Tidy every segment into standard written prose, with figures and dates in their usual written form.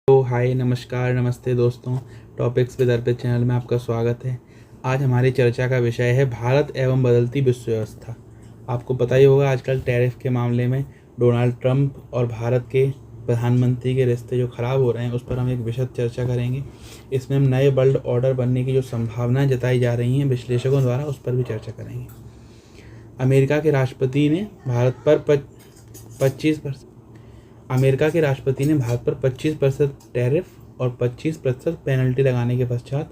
हाय, नमस्कार, नमस्ते दोस्तों। टॉपिक्स विद अर्पित चैनल में आपका स्वागत है। आज हमारी चर्चा का विषय है भारत एवं बदलती विश्व व्यवस्था। आपको पता ही होगा आजकल टैरिफ के मामले में डोनाल्ड ट्रंप और भारत के प्रधानमंत्री के रिश्ते जो ख़राब हो रहे हैं उस पर हम एक विशद चर्चा करेंगे। इसमें हम नए वर्ल्ड ऑर्डर बनने की जो संभावनाएं जताई जा रही हैं विश्लेषकों द्वारा उस पर भी चर्चा करेंगे। अमेरिका के राष्ट्रपति ने भारत पर 25% टैरिफ और 25% पेनल्टी लगाने के पश्चात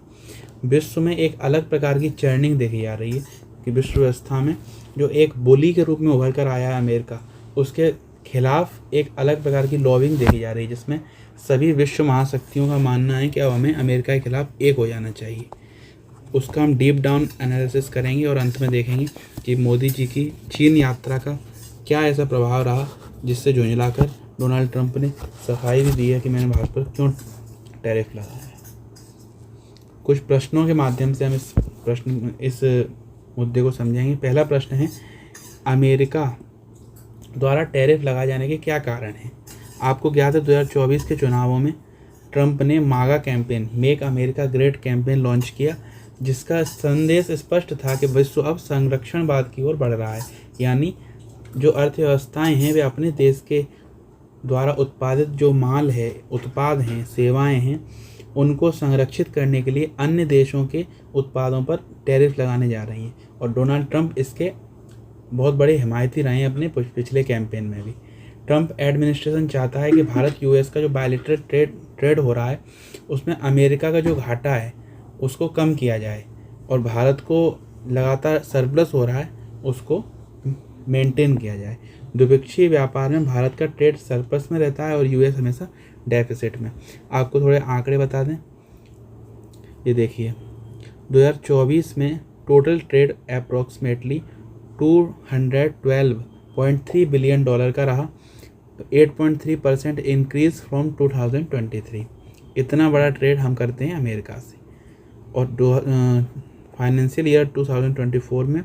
विश्व में एक अलग प्रकार की चर्निंग देखी जा रही है कि विश्व व्यवस्था में जो एक बुली के रूप में उभर कर आया है अमेरिका, उसके खिलाफ एक अलग प्रकार की लॉबिंग देखी जा रही है, जिसमें सभी विश्व महाशक्तियों का मानना है कि अब हमें अमेरिका के खिलाफ एक हो जाना चाहिए। उसका हम डीप डाउन एनालिसिस करेंगे और अंत में देखेंगे कि मोदी जी की चीन यात्रा का क्या ऐसा प्रभाव रहा जिससे झुंझलाकर डोनाल्ड ट्रंप ने सफाई भी दी है कि मैंने भारत पर क्यों टैरिफ लगाया है। कुछ प्रश्नों के माध्यम से हम इस मुद्दे को समझेंगे। पहला प्रश्न है, अमेरिका द्वारा टैरिफ लगाए जाने के क्या कारण हैं। आपको ज्ञात है 2024 के चुनावों में ट्रंप ने मागा campaign, make America great campaign launch किया, जिसका संदेश स्पष्ट था कि विश्व अब संरक्षणवाद की ओर बढ़ रहा है, यानी जो अर्थव्यवस्थाएं हैं वे अपने देश के द्वारा उत्पादित जो माल है, उत्पाद हैं, सेवाएं हैं, उनको संरक्षित करने के लिए अन्य देशों के उत्पादों पर टैरिफ लगाने जा रही हैं। और डोनाल्ड ट्रंप इसके बहुत बड़े हिमायती रहे हैं अपने पिछले कैंपेन में भी। ट्रंप एडमिनिस्ट्रेशन चाहता है कि भारत यूएस का जो बायलैटरल ट्रेड हो रहा है उसमें अमेरिका का जो घाटा है उसको कम किया जाए और भारत को लगातार सरप्लस हो रहा है उसको मेंटेन किया जाए। द्विपक्षीय व्यापार में भारत का ट्रेड सरप्लस में रहता है और यूएस हमेशा डेफिसिट में। आपको थोड़े आंकड़े बता दें, ये देखिए 2024 में टोटल ट्रेड अप्रॉक्सीमेटली $212.3 बिलियन का रहा, 8.3% इंक्रीज फ्रॉम 2023। इतना बड़ा ट्रेड हम करते हैं अमेरिका से। और फाइनेंशियल ईयर 2024 में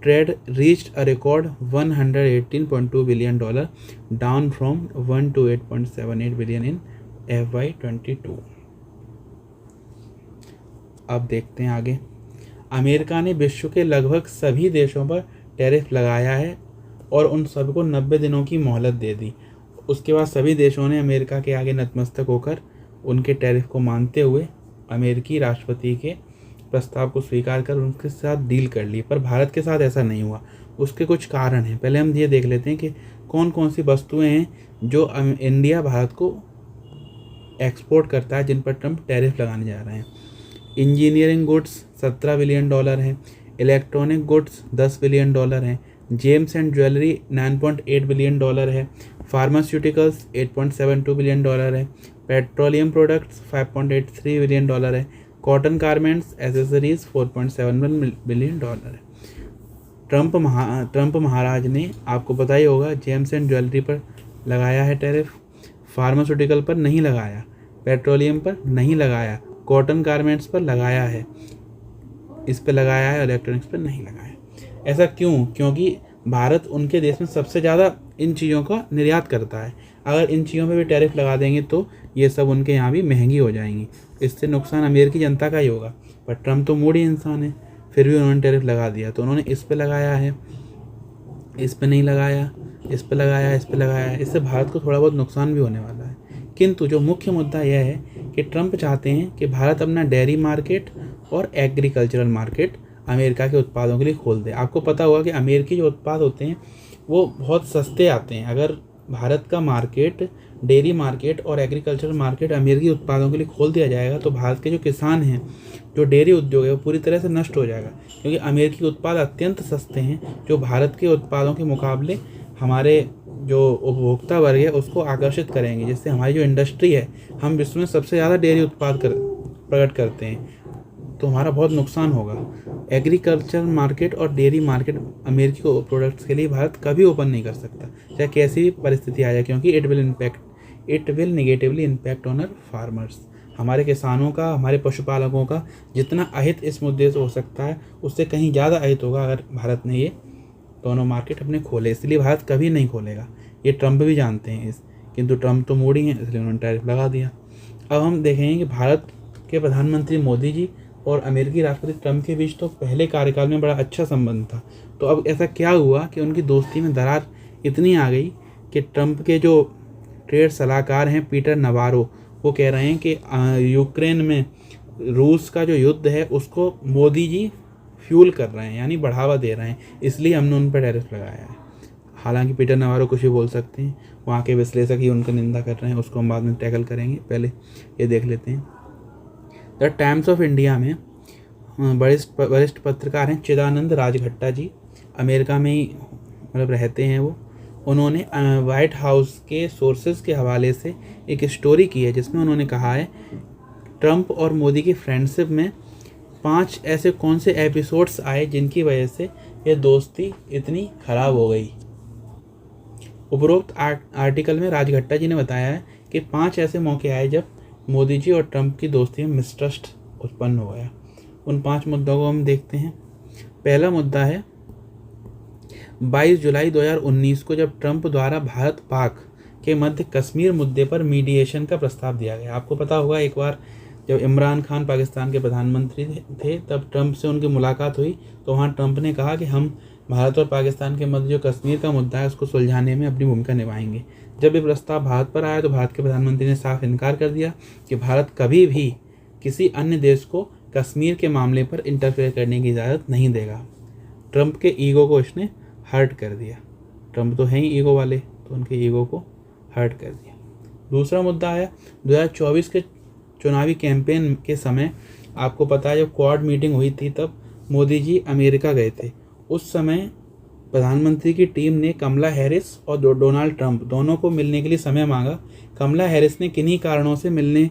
trade reached a record $118.2 billion, down from 128.78 billion in FY22। अब देखते हैं आगे। अमेरिका ने विश्व के लगभग सभी देशों पर टैरिफ लगाया है और उन सबको 90 दिनों की मोहलत दे दी। उसके बाद सभी देशों ने अमेरिका के आगे नतमस्तक होकर उनके टैरिफ को मानते हुए अमेरिकी राष्ट्रपति के प्रस्ताव को स्वीकार कर उनके साथ डील कर ली। पर भारत के साथ ऐसा नहीं हुआ। उसके कुछ कारण हैं। पहले हम ये देख लेते हैं कि कौन कौन सी वस्तुएं हैं जो इंडिया भारत को एक्सपोर्ट करता है जिन पर ट्रंप टैरिफ लगाने जा रहे हैं। इंजीनियरिंग गुड्स $17 बिलियन हैं, इलेक्ट्रॉनिक गुड्स $10 बिलियन हैं, जेम्स एंड ज्वेलरी $9.8 बिलियन है, फार्मास्यूटिकल्स $8.72 बिलियन है, पेट्रोलियम प्रोडक्ट्स $5.83 बिलियन है, कॉटन गारमेंट्स एसेसरीज $4.71 बिलियन है। ट्रंप महाराज ने, आपको पता ही होगा, जेम्स एंड ज्वेलरी पर लगाया है टैरिफ, फार्मास्यूटिकल पर नहीं लगाया, पेट्रोलियम पर नहीं लगाया, कॉटन गारमेंट्स पर लगाया है, इस पर लगाया है, इलेक्ट्रॉनिक्स पर नहीं लगाया। ऐसा क्यों? क्योंकि भारत उनके देश में सबसे ज़्यादा इन चीज़ों का निर्यात करता है। अगर इन चीज़ों पे भी टैरिफ लगा देंगे तो ये सब उनके यहाँ भी महंगी हो जाएंगी। इससे नुकसान अमेरिकी जनता का ही होगा। पर ट्रंप तो मूडी इंसान है, फिर भी उन्होंने टैरिफ लगा दिया। तो उन्होंने इस पे लगाया है, इस पे नहीं लगाया, इस पे लगाया, इस पे लगाया। इससे भारत को थोड़ा बहुत नुकसान भी होने वाला है। किंतु जो मुख्य मुद्दा यह है कि ट्रंप चाहते हैं कि भारत अपना डेयरी मार्केट और एग्रीकल्चरल मार्केट अमेरिका के उत्पादों के लिए खोल दे। आपको पता होगा कि अमेरिकी जो उत्पाद होते हैं वो बहुत सस्ते आते हैं। अगर भारत का मार्केट, डेयरी मार्केट और एग्रीकल्चरल मार्केट अमेरिकी उत्पादों के लिए खोल दिया जाएगा तो भारत के जो किसान हैं, जो डेयरी उद्योग है, वो पूरी तरह से नष्ट हो जाएगा। क्योंकि अमेरिकी उत्पाद अत्यंत सस्ते हैं जो भारत के उत्पादों के मुकाबले हमारे जो उपभोक्ता वर्ग है उसको आकर्षित करेंगे, जिससे हमारी जो इंडस्ट्री है, हम विश्व में सबसे ज़्यादा डेयरी उत्पाद प्रकट करते हैं, तो हमारा बहुत नुकसान होगा। एग्रीकल्चर मार्केट और डेयरी मार्केट अमेरिकी को प्रोडक्ट्स के लिए भारत कभी ओपन नहीं कर सकता, चाहे कैसी भी परिस्थिति आ जाए, क्योंकि it will negatively impact on our farmers. हमारे किसानों का, हमारे पशुपालकों का जितना अहित इस मुद्दे से हो सकता है उससे कहीं ज़्यादा अहित होगा अगर भारत ने ये दोनों मार्केट अपने खोले। इसलिए भारत कभी नहीं खोलेगा, ये ट्रंप भी जानते हैं किंतु ट्रंप तो मूडी हैं, इसलिए उन्होंने टैरिफ लगा दिया। अब हम देखेंगे कि भारत के प्रधानमंत्री मोदी जी और अमेरिकी राष्ट्रपति ट्रंप के बीच तो पहले कार्यकाल में बड़ा अच्छा संबंध था। तो अब ऐसा क्या हुआ कि उनकी दोस्ती में दरार इतनी आ गई कि ट्रंप के जो ट्रेड सलाहकार हैं पीटर नवारो, वो कह रहे हैं कि यूक्रेन में रूस का जो युद्ध है उसको मोदी जी फ्यूल कर रहे हैं, यानी बढ़ावा दे रहे हैं, इसलिए हमने उन पर टैरिफ लगाया है। हालांकि पीटर नवारो कुछ भी बोल सकते हैं, वहाँ के विश्लेषक ही उनका निंदा कर रहे हैं, उसको हम बाद में टैकल करेंगे, पहले ये देख लेते हैं। द टाइम्स ऑफ इंडिया में वरिष्ठ पत्रकार हैं चिदानंद राजघट्टा जी, अमेरिका में ही मतलब रहते हैं वो। उन्होंने वाइट हाउस के सोर्सेज के हवाले से एक स्टोरी की है जिसमें उन्होंने कहा है ट्रंप और मोदी की फ्रेंडशिप में 5 ऐसे कौन से एपिसोड्स आए जिनकी वजह से ये दोस्ती इतनी खराब हो गई। उपरोक्त आर्टिकल में राजघट्टा जी ने बताया है कि 5 ऐसे मौके आए जब मोदी जी और ट्रंप की दोस्ती में मिसट्रस्ट उत्पन्न हो गया। उन 5 मुद्दों को हम देखते हैं। पहला मुद्दा है 22 जुलाई 2019 को जब ट्रंप द्वारा भारत पाक के मध्य कश्मीर मुद्दे पर मीडिएशन का प्रस्ताव दिया गया। आपको पता होगा एक बार जब इमरान खान पाकिस्तान के प्रधानमंत्री थे तब ट्रंप से उनकी मुलाकात हुई, तो वहाँ ट्रंप ने कहा कि हम भारत और पाकिस्तान के मध्य जो कश्मीर का मुद्दा है उसको सुलझाने में अपनी भूमिका निभाएंगे। जब ये प्रस्ताव भारत पर आया तो भारत के प्रधानमंत्री ने साफ इनकार कर दिया कि भारत कभी भी किसी अन्य देश को कश्मीर के मामले पर इंटरफेयर करने की इजाज़त नहीं देगा। ट्रंप के ईगो को इसने हर्ट कर दिया। ट्रंप तो हैं ही ईगो वाले, तो उनके ईगो को हर्ट कर दिया। दूसरा मुद्दा आया 2024 के चुनावी कैंपेन के समय। आपको पता है जब क्वाड मीटिंग हुई थी तब मोदी जी अमेरिका गए थे। उस समय प्रधानमंत्री की टीम ने कमला हैरिस और डोनाल्ड ट्रंप दोनों को मिलने के लिए समय मांगा। कमला हैरिस ने किन्हीं कारणों से मिलने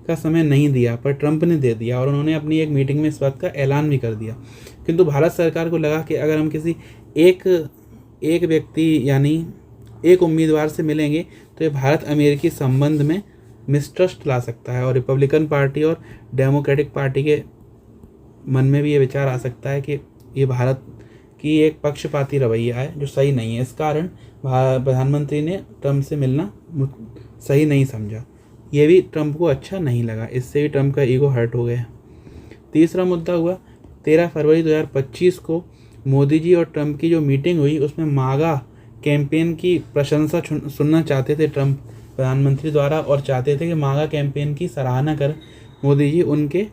का समय नहीं दिया, पर ट्रंप ने दे दिया और उन्होंने अपनी एक मीटिंग में इस बात का ऐलान भी कर दिया। किंतु भारत सरकार को लगा कि अगर हम किसी एक व्यक्ति यानी एक उम्मीदवार से मिलेंगे तो ये भारत अमेरिकी संबंध में मिसट्रस्ट ला सकता है और रिपब्लिकन पार्टी और डेमोक्रेटिक पार्टी के मन में भी ये विचार आ सकता है कि ये भारत की एक पक्षपाती रवैया है जो सही नहीं है। इस कारण प्रधानमंत्री ने ट्रंप से मिलना सही नहीं समझा। ये भी ट्रंप को अच्छा नहीं लगा, इससे भी ट्रंप का ईगो हर्ट हो गया। तीसरा मुद्दा हुआ 13 फरवरी 2025 को मोदी जी और ट्रंप की जो मीटिंग हुई उसमें मागा कैंपेन की प्रशंसा सुनना चाहते थे ट्रंप प्रधानमंत्री द्वारा और चाहते थे कि मागा कैंपेन की सराहना कर मोदी जी उनके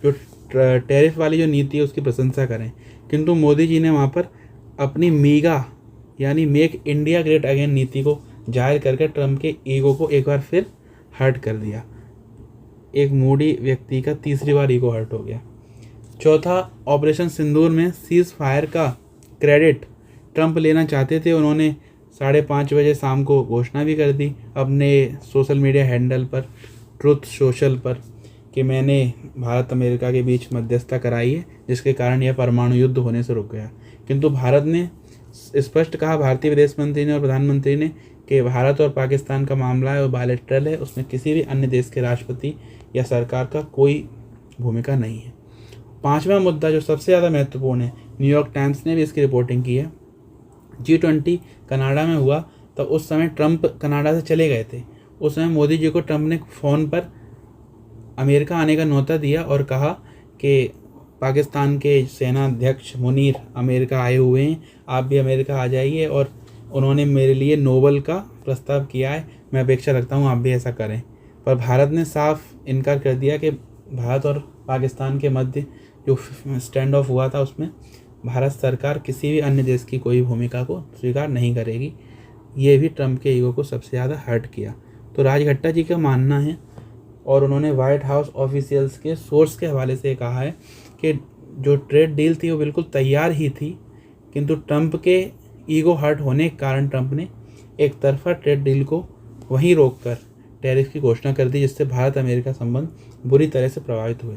जो टैरिफ वाली जो नीति है उसकी प्रशंसा करें। किंतु मोदी जी ने वहाँ पर अपनी मीगा यानी मेक इंडिया ग्रेट अगेन नीति को जाहिर करके ट्रंप के ईगो को एक बार फिर हर्ट कर दिया। एक मूडी व्यक्ति का तीसरी बार ईगो हर्ट हो गया। चौथा, ऑपरेशन सिंदूर में सीज फायर का क्रेडिट ट्रंप लेना चाहते थे। उन्होंने 5:30 बजे शाम को घोषणा भी कर दी अपने सोशल मीडिया हैंडल पर, ट्रुथ सोशल पर, कि मैंने भारत अमेरिका के बीच मध्यस्थता कराई है जिसके कारण यह परमाणु युद्ध होने से रुक गया। किंतु भारत ने स्पष्ट कहा, भारतीय विदेश मंत्री ने और प्रधानमंत्री ने, कि भारत और पाकिस्तान का मामला है और बायलैटरल है, उसमें किसी भी अन्य देश के राष्ट्रपति या सरकार का कोई भूमिका नहीं है। पांचवा मुद्दा जो सबसे ज़्यादा महत्वपूर्ण है, न्यूयॉर्क टाइम्स ने भी इसकी रिपोर्टिंग की है। G20 कनाडा में हुआ तो उस समय ट्रंप कनाडा से चले गए थे। उस समय मोदी जी को ट्रंप ने फ़ोन पर अमेरिका आने का न्योता दिया और कहा कि पाकिस्तान के सेना अध्यक्ष मुनीर अमेरिका आए हुए हैं, आप भी अमेरिका आ जाइए, और उन्होंने मेरे लिए नोबेल का प्रस्ताव किया है, मैं अपेक्षा रखता हूँ आप भी ऐसा करें। पर भारत ने साफ इनकार कर दिया कि भारत और पाकिस्तान के मध्य जो स्टैंड ऑफ हुआ था उसमें भारत सरकार किसी भी अन्य देश की कोई भूमिका को स्वीकार नहीं करेगी। ये भी ट्रंप के ईगो को सबसे ज़्यादा हर्ट किया। तो राजघट्टा जी का मानना है, और उन्होंने वाइट हाउस ऑफिशियल्स के सोर्स के हवाले से कहा है कि जो ट्रेड डील थी वो बिल्कुल तैयार ही थी, किंतु ट्रंप के ईगो हर्ट होने के कारण ट्रंप ने एक तरफा ट्रेड डील को वहीं रोककर टैरिफ की घोषणा कर दी, जिससे भारत अमेरिका संबंध बुरी तरह से प्रभावित हुए।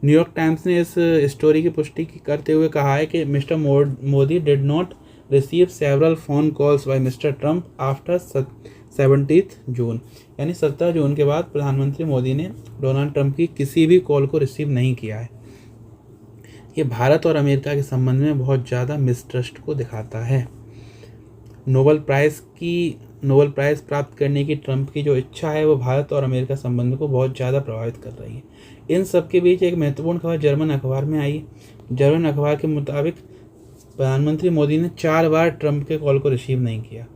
न्यूयॉर्क टाइम्स ने इस स्टोरी की पुष्टि करते हुए कहा है कि Mister Modi did not receive several phone calls by Mister Trump after 17 June, यानी 17 जून के बाद प्रधानमंत्री मोदी ने डोनाल्ड ट्रंप की किसी भी कॉल को रिसीव नहीं किया है। ये भारत और अमेरिका के संबंध में बहुत ज़्यादा मिसट्रस्ट को दिखाता है। नोबेल प्राइज़ की नोबेल प्राइज़ प्राप्त करने की ट्रंप की जो इच्छा है वो भारत और अमेरिका संबंध को बहुत ज़्यादा प्रभावित कर रही है। इन सब के बीच एक महत्वपूर्ण खबर जर्मन अखबार में आई। जर्मन अखबार के मुताबिक प्रधानमंत्री मोदी ने 4 बार ट्रंप के कॉल को रिसीव नहीं किया।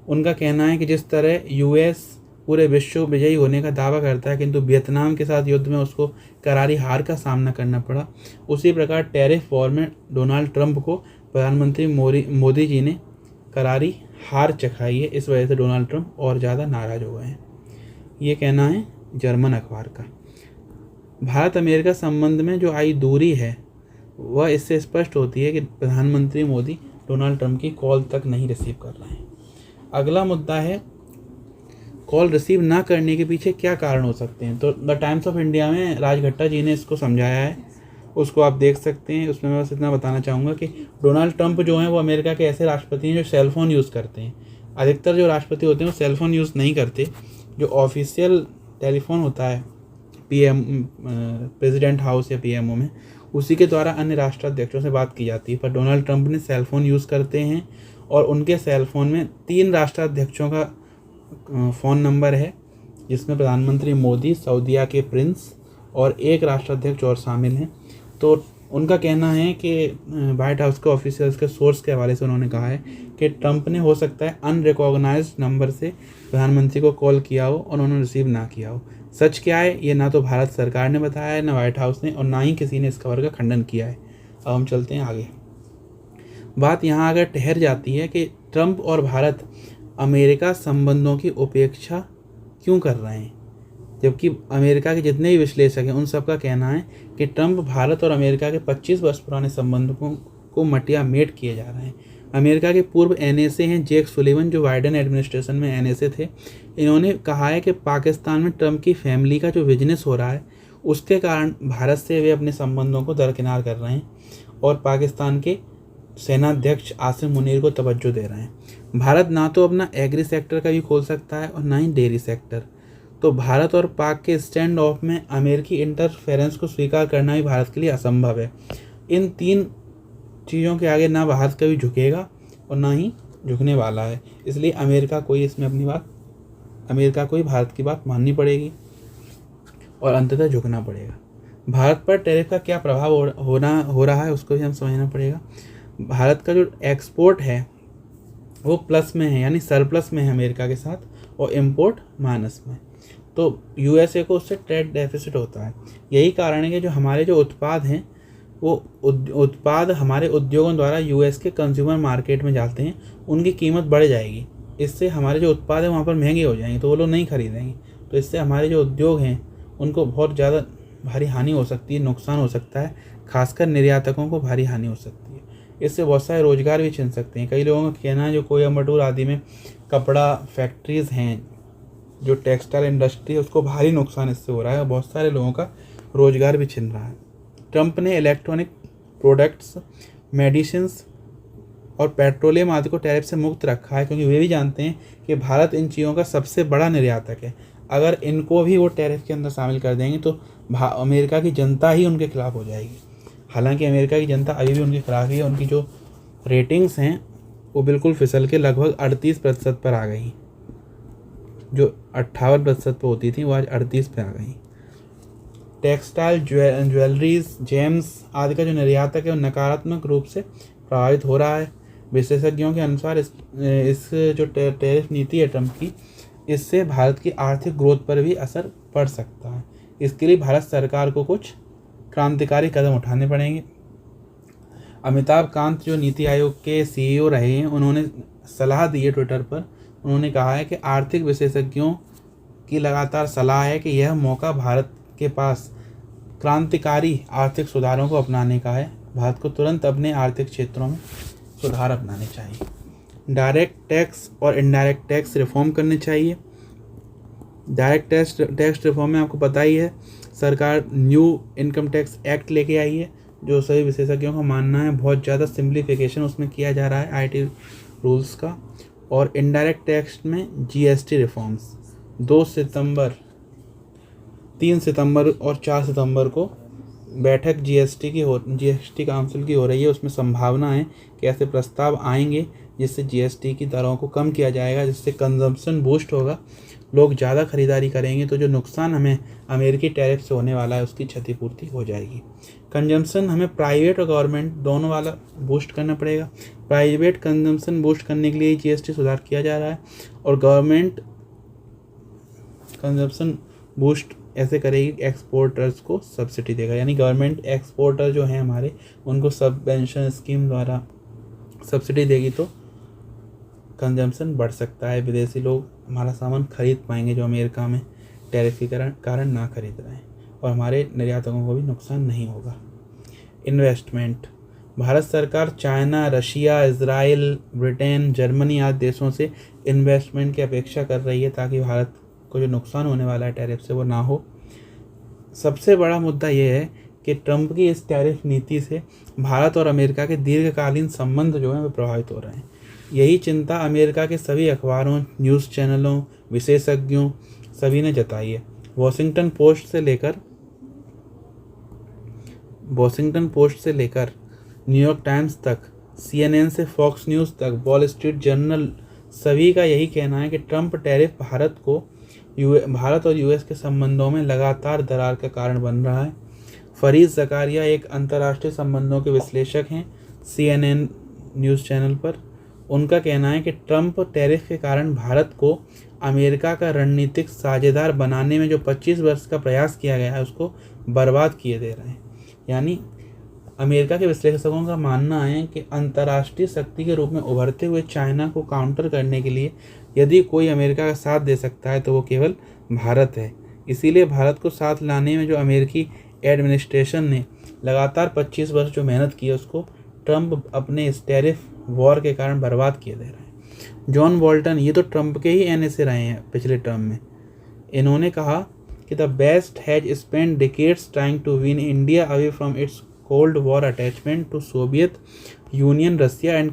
उनका कहना है कि जिस तरह यूएस पूरे विश्व विजयी होने का दावा करता है किंतु वियतनाम के साथ युद्ध में उसको करारी हार का सामना करना पड़ा, उसी प्रकार टैरिफ वॉर में डोनाल्ड ट्रंप को प्रधानमंत्री मोदी जी ने करारी हार चखाई है। इस वजह से डोनाल्ड ट्रंप और ज़्यादा नाराज़ हो गए हैं। ये कहना है जर्मन अखबार का। भारत अमेरिका संबंध में जो आई दूरी है वह इससे स्पष्ट होती है कि प्रधानमंत्री मोदी डोनाल्ड ट्रंप की कॉल तक नहीं रिसीव कर रहे हैं। अगला मुद्दा है कॉल रिसीव ना करने के पीछे क्या कारण हो सकते हैं। तो द टाइम्स ऑफ इंडिया में राजघट्टा जी ने इसको समझाया है, उसको आप देख सकते हैं। उसमें मैं बस इतना बताना चाहूँगा कि डोनाल्ड ट्रंप जो हैं वो अमेरिका के ऐसे राष्ट्रपति हैं जो सेलफोन यूज़ करते हैं। अधिकतर जो राष्ट्रपति होते हैं वो सेलफोन यूज़ नहीं करते। जो ऑफिशियल टेलीफोन होता है पीएम प्रेसिडेंट हाउस या पीएमओ में, उसी के द्वारा अन्य राष्ट्राध्यक्षों से बात की जाती है। पर डोनाल्ड ट्रंप ने सेलफोन यूज़ करते हैं और उनके सेलफोन में 3 राष्ट्राध्यक्षों का फ़ोन नंबर है, जिसमें प्रधानमंत्री मोदी, सऊदीया के प्रिंस और एक राष्ट्राध्यक्ष और शामिल हैं। तो उनका कहना है कि वाइट हाउस के ऑफिशियल्स के सोर्स के हवाले से उन्होंने कहा है कि ट्रंप ने हो सकता है अनरिकॉग्नाइज्ड नंबर से प्रधानमंत्री को कॉल किया हो और उन्होंने रिसीव ना किया हो। सच क्या है ये ना तो भारत सरकार ने बताया है, ना वाइट हाउस ने, और ना ही किसी ने इस खबर का खंडन किया है। अब हम चलते हैं आगे। बात यहाँ अगर ठहर जाती है कि ट्रंप और भारत अमेरिका संबंधों की उपेक्षा क्यों कर रहे हैं, जबकि अमेरिका के जितने भी विश्लेषक हैं उन सब का कहना है कि ट्रंप भारत और अमेरिका के 25 वर्ष पुराने संबंधों को मटिया मेट किए जा रहे हैं। अमेरिका के पूर्व एनएसए हैं Jake Sullivan, Joe Biden administration में एनएसए थे। इन्होंने कहा है कि पाकिस्तान में ट्रंप की फैमिली का जो बिजनेस हो रहा है उसके कारण भारत से वे अपने संबंधों को दरकिनार कर रहे हैं और पाकिस्तान के सेनाध्यक्ष आसिम मुनीर को तवज्जो दे रहे हैं। भारत ना तो अपना एग्री सेक्टर का भी खोल सकता है और ना ही डेयरी सेक्टर। तो भारत और पाक के स्टैंड ऑफ में अमेरिकी इंटरफेरेंस को स्वीकार करना भी भारत के लिए असंभव है। इन 3 चीज़ों के आगे ना भारत कभी झुकेगा और ना ही झुकने वाला है। इसलिए अमेरिका को ही भारत की बात माननी पड़ेगी और अंततः झुकना पड़ेगा। भारत पर टैरिफ का क्या प्रभाव हो रहा है उसको भी हम समझना पड़ेगा। भारत का जो एक्सपोर्ट है वो प्लस में है, यानी सरप्लस में है अमेरिका के साथ, और इम्पोर्ट माइनस में। तो यूएसए को उससे ट्रेड डेफिसिट होता है। यही कारण है कि जो हमारे जो उत्पाद हैं वो उत्पाद हमारे उद्योगों द्वारा यूएस के कंज्यूमर मार्केट में जाते हैं, उनकी कीमत बढ़ जाएगी। इससे हमारे जो उत्पाद हैं वहाँ पर महंगे हो जाएंगे, तो वो लोग नहीं खरीदेंगे। तो इससे हमारे जो उद्योग हैं उनको बहुत ज़्यादा भारी हानि हो सकती है, नुकसान हो सकता है। खासकर निर्यातकों को भारी हानि हो सकती है। इससे बहुत सारे रोजगार भी छिन सकते हैं। कई लोगों का कहना है जो कोयम्बटूर आदि में कपड़ा फैक्ट्रीज़ हैं, जो टेक्सटाइल इंडस्ट्री है, उसको भारी नुकसान इससे हो रहा है और बहुत सारे लोगों का रोजगार भी छिन रहा है। ट्रंप ने इलेक्ट्रॉनिक प्रोडक्ट्स, मेडिसिन्स और पेट्रोलियम आदि को टैरिफ से मुक्त रखा है, क्योंकि वे भी जानते हैं कि भारत इन चीज़ों का सबसे बड़ा निर्यातक है। अगर इनको भी वो टैरिफ के अंदर शामिल कर देंगे तो अमेरिका की जनता ही उनके खिलाफ हो जाएगी। हालांकि अमेरिका की जनता अभी भी उनके खिलाफ ही है। उनकी जो रेटिंग्स हैं वो बिल्कुल फिसल के लगभग 38% पर आ गई। जो 58% पर होती थी वो आज 38 पर आ गई। टेक्सटाइल, ज्वेलरीज, जेम्स आदि का जो निर्यातक है वो नकारात्मक रूप से प्रभावित हो रहा है। विशेषज्ञों के अनुसार इस जो टैरिफ नीति है ट्रंप की, इससे भारत की आर्थिक ग्रोथ पर भी असर पड़ सकता है। इसके लिए भारत सरकार को कुछ क्रांतिकारी कदम उठाने पड़ेंगे। अमिताभ कांत जो नीति आयोग के सीईओ रहे हैं, उन्होंने सलाह दी है ट्विटर पर। उन्होंने कहा है कि आर्थिक विशेषज्ञों की लगातार सलाह है कि यह मौका भारत के पास क्रांतिकारी आर्थिक सुधारों को अपनाने का है। भारत को तुरंत अपने आर्थिक क्षेत्रों में सुधार अपनाने चाहिए। डायरेक्ट टैक्स और इनडायरेक्ट टैक्स रिफॉर्म करने चाहिए। डायरेक्ट टैक्स रिफॉर्म में आपको पता ही है, सरकार न्यू इनकम टैक्स एक्ट लेके आई है, जो सभी विशेषज्ञों का मानना है बहुत ज़्यादा सिंप्लीफिकेशन उसमें किया जा रहा है आईटी रूल्स का। और इनडायरेक्ट टैक्स में जीएसटी रिफॉर्म्स 3 सितंबर और 4 सितंबर को बैठक जीएसटी काउंसिल की हो रही है। उसमें संभावना है कि ऐसे प्रस्ताव आएंगे जिससे जीएसटी की दरों को कम किया जाएगा, जिससे कंजम्पशन बूस्ट होगा, लोग ज़्यादा खरीदारी करेंगे, तो जो नुकसान हमें अमेरिकी टैरिफ से होने वाला है उसकी क्षतिपूर्ति हो जाएगी। कंजम्पशन हमें प्राइवेट और गवर्नमेंट दोनों वाला बूस्ट करना पड़ेगा। प्राइवेट कंजम्पशन बूस्ट करने के लिए जीएसटी सुधार किया जा रहा है, और गवर्नमेंट कंजम्पशन बूस्ट ऐसे करेगी एक्सपोर्टर्स को सब्सिडी देगा, यानी गवर्नमेंट एक्सपोर्टर जो हैं हमारे उनको सबवेंशन स्कीम द्वारा सब्सिडी देगी, तो कंजम्पशन बढ़ सकता है, विदेशी लोग हमारा सामान खरीद पाएंगे जो अमेरिका में टैरिफ के कारण ना खरीद रहे हैं, और हमारे निर्यातकों को भी नुकसान नहीं होगा। इन्वेस्टमेंट, भारत सरकार China, Russia, Israel, Britain, Germany आदि देशों से इन्वेस्टमेंट की अपेक्षा कर रही है, ताकि भारत को जो नुकसान होने वाला है टैरिफ से वो ना हो। सबसे बड़ा मुद्दा ये है कि ट्रंप की इस टैरिफ नीति से भारत और अमेरिका के दीर्घकालीन संबंध जो हैं वो प्रभावित हो रहे हैं। यही चिंता अमेरिका के सभी अखबारों, न्यूज़ चैनलों, विशेषज्ञों सभी ने जताई है। वॉशिंगटन पोस्ट से लेकर न्यूयॉर्क टाइम्स तक, CNN से फॉक्स न्यूज़ तक, वॉल स्ट्रीट जर्नल, सभी का यही कहना है कि ट्रंप टैरिफ भारत और यूएस के संबंधों में लगातार दरार का कारण बन रहा है। फरीद ज़कारिया एक अंतर्राष्ट्रीय संबंधों के विश्लेषक हैं CNN न्यूज़ चैनल पर। उनका कहना है कि ट्रंप टैरिफ के कारण भारत को अमेरिका का रणनीतिक साझेदार बनाने में जो 25 वर्ष का प्रयास किया गया है उसको बर्बाद किए दे रहे हैं। यानी अमेरिका के विश्लेषकों का मानना है कि अंतर्राष्ट्रीय शक्ति के रूप में उभरते हुए चाइना को काउंटर करने के लिए यदि कोई अमेरिका का साथ दे सकता है तो वो केवल भारत है। इसीलिए भारत को साथ लाने में जो अमेरिकी एडमिनिस्ट्रेशन ने लगातार 25 वर्ष जो मेहनत की है उसको ट्रंप अपने इस टैरिफ वॉर के कारण बर्बाद किए दे रहे हैं। जॉन बोल्टन, ये तो ट्रंप के ही NSA रहे हैं पिछले टर्म में, इन्होंने कहा कि the West has spent decades trying to win India away from its Cold War attachment to Soviet Union, Russia and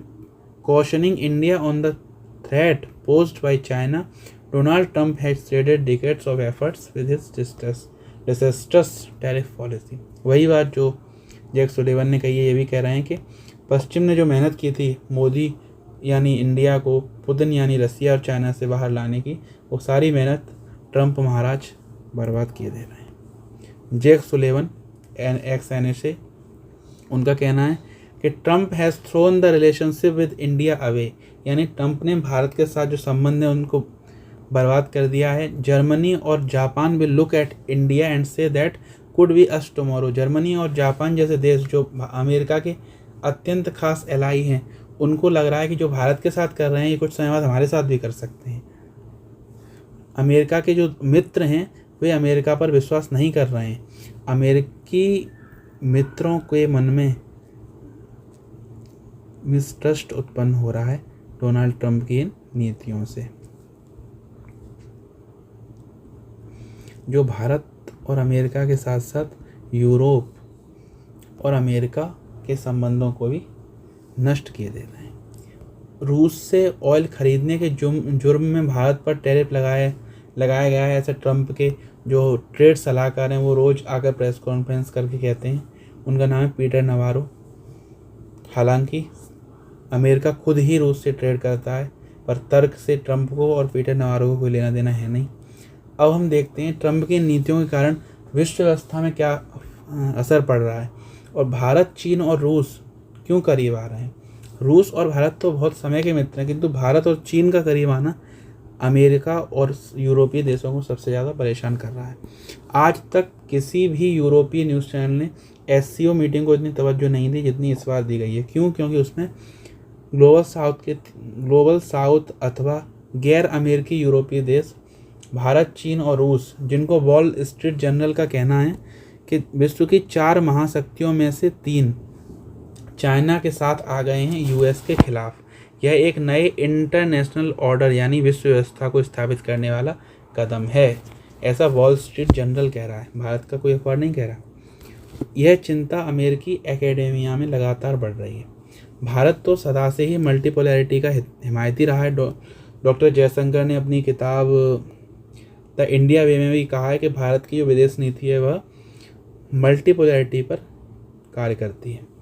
cautioning India on the threat posed by China. Donald Trump has traded decades of efforts with his disastrous tariff policy. वही बात जो Jake Sullivan ने कही है, ये भी कह रहे हैं कि पश्चिम ने जो मेहनत की थी मोदी यानी इंडिया को, पुतिन यानी रसिया और चाइना से बाहर लाने की, वो सारी मेहनत ट्रंप महाराज बर्बाद किए दे रहे हैं। जैक सुलिवन XNSA, उनका कहना है कि Trump has thrown the relationship with India away, यानी ट्रंप ने भारत के साथ जो संबंध है उनको बर्बाद कर दिया है। जर्मनी और Japan will look at India and say that could be us tomorrow. Germany और जापान जैसे देश जो अमेरिका के अत्यंत खास एलाई हैं, उनको लग रहा है कि जो भारत के साथ कर रहे हैं ये कुछ समय बाद हमारे साथ भी कर सकते हैं। अमेरिका के जो मित्र हैं वे अमेरिका पर विश्वास नहीं कर रहे हैं। अमेरिकी मित्रों के मन में मिसट्रस्ट उत्पन्न हो रहा है डोनाल्ड ट्रंप की इन नीतियों से, जो भारत और अमेरिका के साथ साथ यूरोप और अमेरिका के संबंधों को भी नष्ट किए दे रहे हैं। रूस से ऑयल खरीदने के जुर्म में भारत पर टैरिफ लगाया गया है, ऐसे ट्रंप के जो ट्रेड सलाहकार हैं वो रोज़ आकर प्रेस कॉन्फ्रेंस करके कहते हैं। उनका नाम है पीटर नवारो। हालांकि अमेरिका खुद ही रूस से ट्रेड करता है, पर तर्क से ट्रंप को और पीटर नवारो को कोई लेना देना है नहीं। अब हम देखते हैं ट्रंप की नीतियों के कारण विश्व व्यवस्था में क्या असर पड़ रहा है और भारत, चीन और रूस क्यों करीब आ रहे हैं। रूस और भारत तो बहुत समय के मित्र हैं, किंतु भारत और चीन का करीब आना अमेरिका और यूरोपीय देशों को सबसे ज़्यादा परेशान कर रहा है। आज तक किसी भी यूरोपीय न्यूज़ चैनल ने SCO मीटिंग को इतनी तवज्जो नहीं दी जितनी इस बार दी गई है। क्यों? क्योंकि उसमें ग्लोबल साउथ अथवा गैर अमेरिकी यूरोपीय देश भारत, चीन और रूस, जिनको वॉल स्ट्रीट जर्नल का कहना है कि विश्व की 4 महाशक्तियों में से 3 चाइना के साथ आ गए हैं US के खिलाफ। यह एक नए इंटरनेशनल ऑर्डर यानी विश्व व्यवस्था को स्थापित करने वाला कदम है, ऐसा वॉल स्ट्रीट जर्नल कह रहा है, भारत का कोई अखबार नहीं कह रहा। यह चिंता अमेरिकी एकेडेमिया में लगातार बढ़ रही है। भारत तो सदा से ही मल्टीपोलैरिटी का हिमायती रहा है। डॉक्टर जयशंकर ने अपनी किताब द इंडिया वे में भी कहा है कि भारत की जो विदेश नीति है वह मल्टीपोलैरिटी पर कार्य करती है।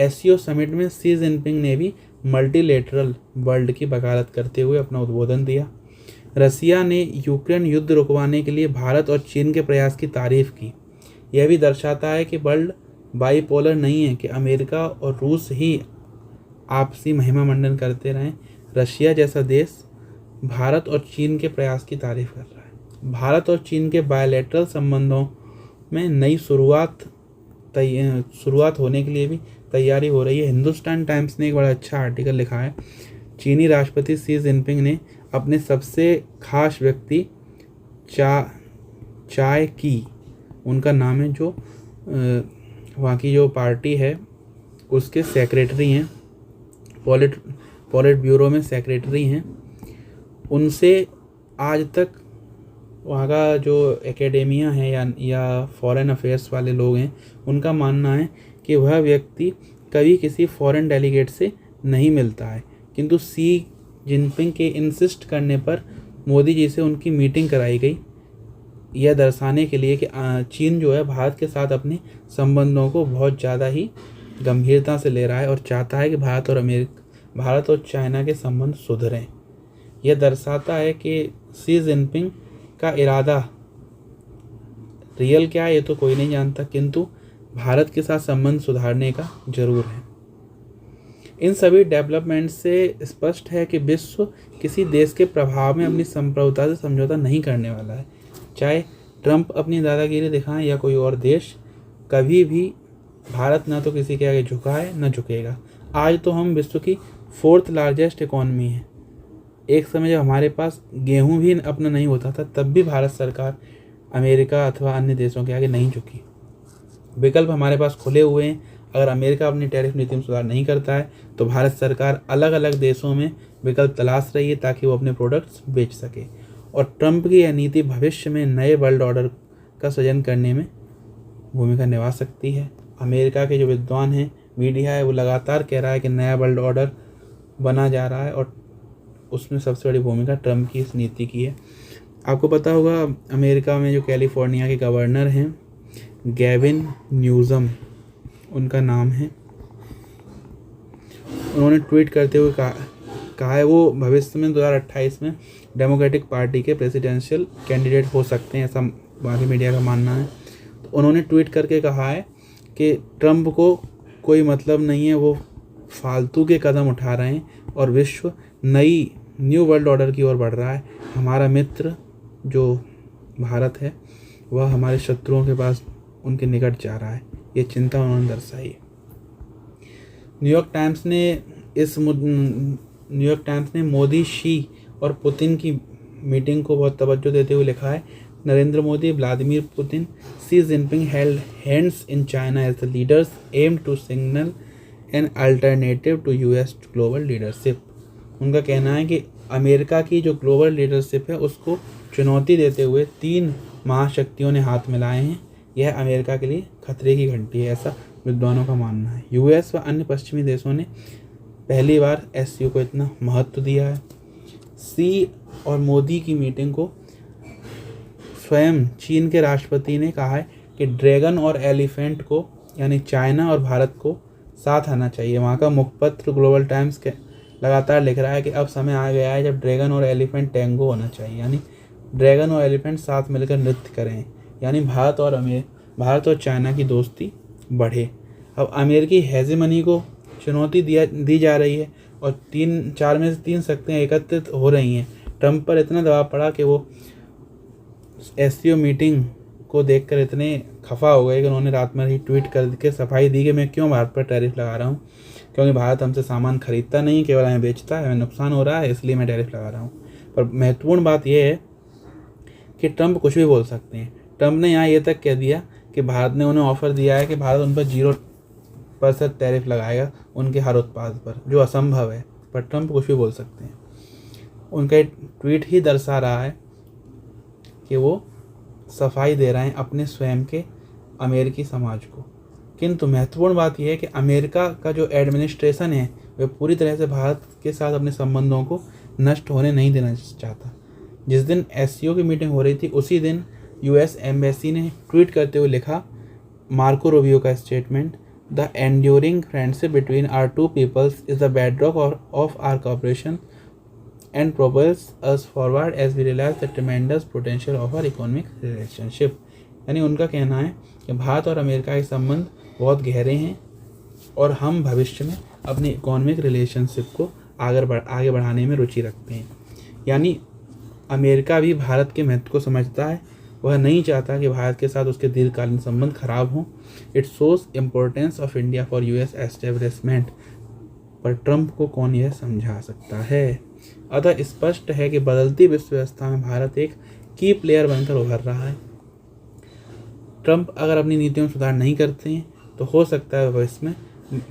SCO समिट में शी जिनपिंग ने भी मल्टीलेटरल वर्ल्ड की वकालत करते हुए अपना उद्बोधन दिया। रसिया ने यूक्रेन युद्ध रुकवाने के लिए भारत और चीन के प्रयास की तारीफ की। यह भी दर्शाता है कि वर्ल्ड बाईपोलर नहीं है कि अमेरिका और रूस ही आपसी महिमा मंडन करते रहें। रशिया जैसा देश भारत और चीन के प्रयास की तारीफ कर रहा है। भारत और चीन के बायलैटरल संबंधों में नई शुरुआत होने के लिए भी तैयारी हो रही है। हिंदुस्तान टाइम्स ने एक बड़ा अच्छा आर्टिकल लिखा है। चीनी राष्ट्रपति शी जिनपिंग ने अपने सबसे खास व्यक्ति चाय की, उनका नाम है, जो वहाँ की जो पार्टी है उसके सेक्रेटरी हैं, पॉलिट ब्यूरो में सेक्रेटरी हैं, उनसे आज तक वहाँ का जो एकेडेमिया है या फॉरेन अफेयर्स वाले लोग हैं, उनका मानना है कि वह व्यक्ति कभी किसी फॉरेन डेलीगेट से नहीं मिलता है, किंतु शी जिनपिंग के इंसिस्ट करने पर मोदी जी से उनकी मीटिंग कराई गई, यह दर्शाने के लिए कि चीन जो है भारत के साथ अपने संबंधों को बहुत ज़्यादा ही गंभीरता से ले रहा है और चाहता है कि भारत और चाइना के संबंध सुधरें। यह दर्शाता है कि शी जिनपिंग का इरादा रियल क्या है ये तो कोई नहीं जानता, किंतु भारत के साथ संबंध सुधारने का जरूर है। इन सभी डेवलपमेंट से स्पष्ट है कि विश्व किसी देश के प्रभाव में अपनी संप्रभुता से समझौता नहीं करने वाला है। चाहे ट्रंप अपनी दादागिरी दिखाएं या कोई और देश, कभी भी भारत ना तो किसी के आगे झुका है न झुकेगा। आज तो हम विश्व की 4th लार्जेस्ट इकॉनमी है। एक समय जब हमारे पास गेहूं भी अपना नहीं होता था, तब भी भारत सरकार अमेरिका अथवा अन्य देशों के आगे नहीं झुकी। विकल्प हमारे पास खुले हुए हैं। अगर अमेरिका अपनी टैरिफ नीति में सुधार नहीं करता है तो भारत सरकार अलग अलग देशों में विकल्प तलाश रही है ताकि वो अपने प्रोडक्ट्स बेच सके। और ट्रंप की यह नीति भविष्य में नए वर्ल्ड ऑर्डर का सृजन करने में भूमिका निभा सकती है। अमेरिका के जो विद्वान हैं, मीडिया है, वो लगातार कह रहा है कि नया वर्ल्ड ऑर्डर बना जा रहा है और उसमें सबसे बड़ी भूमिका ट्रंप की इस नीति की है। आपको पता होगा अमेरिका में जो कैलिफोर्निया के गवर्नर हैं गैविन न्यूसम, उनका नाम है, उन्होंने ट्वीट करते हुए कहा है वो भविष्य में 2028 में डेमोक्रेटिक पार्टी के प्रेसिडेंशियल कैंडिडेट हो सकते हैं, ऐसा बाकी मीडिया का मानना है। तो उन्होंने ट्वीट करके कहा है कि ट्रंप को कोई मतलब नहीं है, वो फालतू के कदम उठा रहे हैं और विश्व न्यू वर्ल्ड ऑर्डर की ओर बढ़ रहा है। हमारा मित्र जो भारत है वह हमारे शत्रुओं के पास उनके निकट जा रहा है, ये चिंता उन्होंने दर्शाई। न्यूयॉर्क टाइम्स ने मोदी, शी और पुतिन की मीटिंग को बहुत तवज्जो देते हुए लिखा है, Narendra Modi, Vladimir Putin, Xi Jinping held hands in China as the leaders M to signal an alternative to US global leadership. उनका कहना है कि अमेरिका की जो ग्लोबल लीडरशिप है उसको चुनौती देते हुए 3 महाशक्तियों ने हाथ मिलाए हैं। यह अमेरिका के लिए खतरे की घंटी है, ऐसा विद्वानों का मानना है। यूएस व अन्य पश्चिमी देशों ने पहली बार एससीओ को इतना महत्व दिया है। शी और मोदी की मीटिंग को स्वयं चीन के राष्ट्रपति ने कहा है कि ड्रैगन और एलिफेंट को, यानी चाइना और भारत को साथ आना चाहिए। वहाँ का मुखपत्र ग्लोबल टाइम्स के लगातार लिख रहा है कि अब समय आ गया है जब ड्रैगन और एलिफेंट टैंगो होना चाहिए, यानी ड्रैगन और एलिफेंट साथ मिलकर नृत्य करें, यानी भारत और चाइना की दोस्ती बढ़े। अब अमेरिकी हेजेमनी को चुनौती दी जा रही है और 4 में से 3 शक्तियाँ एकत्रित हो रही हैं। ट्रंप पर इतना दबाव पड़ा कि वो एससीओ मीटिंग को देखकर इतने खफा हो गए कि उन्होंने रात में ही ट्वीट करके सफाई दी कि मैं क्यों भारत पर टैरिफ लगा रहा हूँ, क्योंकि भारत हमसे सामान खरीदता नहीं, केवल हमें बेचता है, हमें नुकसान हो रहा है, इसलिए मैं टैरिफ लगा रहा हूँ। पर महत्वपूर्ण बात यह है कि ट्रंप कुछ भी बोल सकते हैं। ट्रंप ने यहाँ ये तक कह दिया कि भारत ने उन्हें ऑफर दिया है कि भारत उन पर 0% टैरिफ लगाएगा उनके हर उत्पाद पर, जो असंभव है, पर ट्रंप कुछ भी बोल सकते हैं। उनका ट्वीट ही दर्शा रहा है कि वो सफाई दे रहे हैं अपने स्वयं के अमेरिकी समाज को। किंतु महत्वपूर्ण बात यह है कि अमेरिका का जो एडमिनिस्ट्रेशन है वह पूरी तरह से भारत के साथ अपने संबंधों को नष्ट होने नहीं देना चाहता। जिस दिन एससीओ की मीटिंग हो रही थी उसी दिन यूएस एम्बेसी ने ट्वीट करते हुए लिखा, मार्को रूबियो का statement, The enduring friendship between our two peoples is the bedrock of our cooperation and propels us forward as we realize the tremendous potential of our economic relationship. यानी उनका कहना है कि भारत और अमेरिका के संबंध बहुत गहरे हैं और हम भविष्य में अपनी इकोनॉमिक रिलेशनशिप को आगे बढ़ाने में रुचि रखते हैं। यानी अमेरिका भी भारत के महत्व को समझता है, वह नहीं चाहता कि भारत के साथ उसके दीर्घकालीन संबंध खराब हों। It shows importance of India for US establishment, पर ट्रंप को कौन यह समझा सकता है। अतः स्पष्ट है कि बदलती विश्व व्यवस्था में भारत एक की प्लेयर बनकर उभर रहा है। ट्रंप अगर अपनी नीतियों में सुधार नहीं करते हैं तो हो सकता है भविष्य में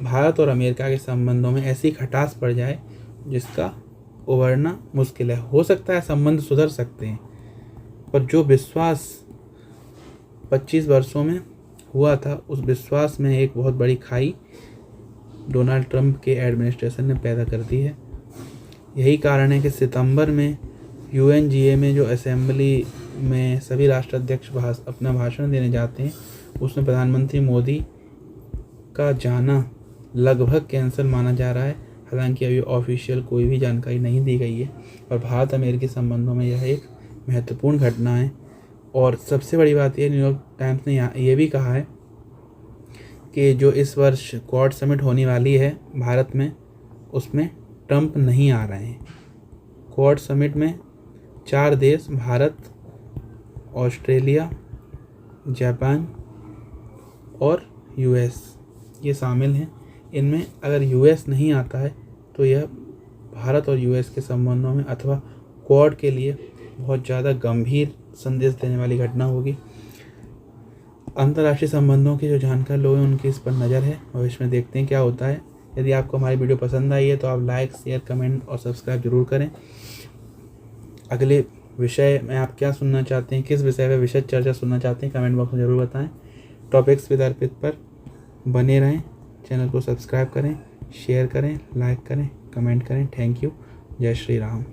भारत और अमेरिका के संबंधों में ऐसी खटास पड़ जाए जिसका उभरना मुश्किल है। हो सकता है संबंध सुधर सकते हैं, पर जो विश्वास 25 वर्षों में हुआ था उस विश्वास में एक बहुत बड़ी खाई डोनाल्ड ट्रंप के एडमिनिस्ट्रेशन ने पैदा कर दी है। यही कारण है कि सितंबर में UNGA में जो असेंबली में सभी राष्ट्राध्यक्ष अपना भाषण देने जाते हैं, उसमें प्रधानमंत्री मोदी का जाना लगभग कैंसिल माना जा रहा है। हालांकि अभी ऑफिशियल कोई भी जानकारी नहीं दी गई है, और भारत अमेरिकी संबंधों में यह एक महत्वपूर्ण घटना है। और सबसे बड़ी बात यह, न्यूयॉर्क टाइम्स ने ये भी कहा है कि जो इस वर्ष क्वाड समिट होने वाली है भारत में, उसमें ट्रंप नहीं आ रहे हैं। क्वाड समिट में 4 देश भारत, ऑस्ट्रेलिया, जापान और US ये शामिल हैं। इनमें अगर US नहीं आता है तो यह भारत और US के संबंधों में अथवा क्वाड के लिए बहुत ज़्यादा गंभीर संदेश देने वाली घटना होगी। अंतर्राष्ट्रीय संबंधों के जो जानकार लोग हैं उनकी इस पर नज़र है। भविष्य में देखते हैं क्या होता है। यदि आपको हमारी वीडियो पसंद आई है तो आप लाइक, शेयर, कमेंट और सब्सक्राइब जरूर करें। अगले विषय में आप क्या सुनना चाहते हैं, किस विषय पर विशेष चर्चा सुनना चाहते हैं, कमेंट बॉक्स में ज़रूर बताएं। टॉपिक्स विद अर्पित पर बने रहें। चैनल को सब्सक्राइब करें, शेयर करें, लाइक करें, कमेंट करें। Thank you. जय श्री राम।